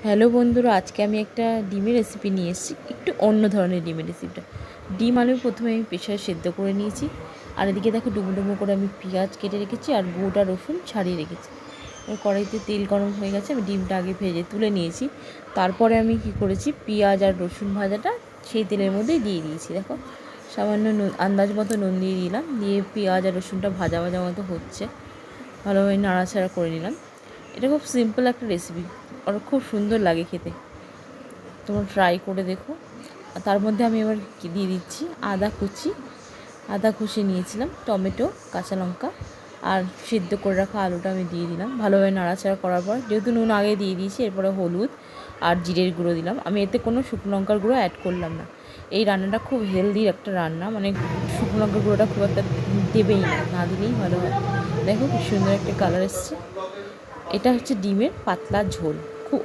Hello বন্ধুরা, আজকে আমি একটা ডিমের রেসিপি নিয়ে এসেছি। একটু অন্য ধরনের ডিমের রেসিপিটা। ডিম আলু প্রথমে আমি প্রেসারে সেদ্ধ করে নিয়েছি। আর এদিকে দেখো ডুমো ডুমো করে আমি পেঁয়াজ কেটে রেখেছি আর গোটা রসুন ছাড়িয়ে রেখেছি। এবার কড়াইতে তেল গরম হয়ে গেছে, আমি ডিমটা আগে ভেজে তুলে নিয়েছি। তারপরে আমি কি করেছি, পেঁয়াজ আর রসুন ভাজাটা সেই তেলের মধ্যেই দিয়ে দিয়েছি। দেখো সামান্য আন্দাজ মতো নুন দিয়ে দিলাম, দিয়ে পেঁয়াজ আর রসুনটা ভাজা ভাজা মতো হচ্ছে, ভালোভাবে নাড়াচাড়া করে নিলাম। এটা খুব সিম্পল একটা রেসিপি আর খুব সুন্দর লাগে খেতে, তোমরা ট্রাই করে দেখো। আর তার মধ্যে আমি এবার দিয়ে দিচ্ছি আদা কুচি নিয়েছিলাম, টমেটো, কাঁচা লঙ্কা আর সিদ্ধ করে রাখা আলুটা আমি দিয়ে দিলাম। ভালোভাবে নাড়াচাড়া করার পর, যেহেতু নুন আগে দিয়ে দিয়েছি, এরপরে হলুদ আর জিরের গুঁড়ো দিলাম। আমি এতে কোনো শুকনো লঙ্কার গুঁড়ো অ্যাড করলাম না। এই রান্নাটা খুব হেলদি একটা রান্না, মানে শুকনো লঙ্কার গুঁড়োটা খুব একটা দেবেই না, না দিলেই ভালো হয়। দেখো কি সুন্দর একটা কালার এসছে। এটা হচ্ছে ডিমের পাতলা ঝোল, খুব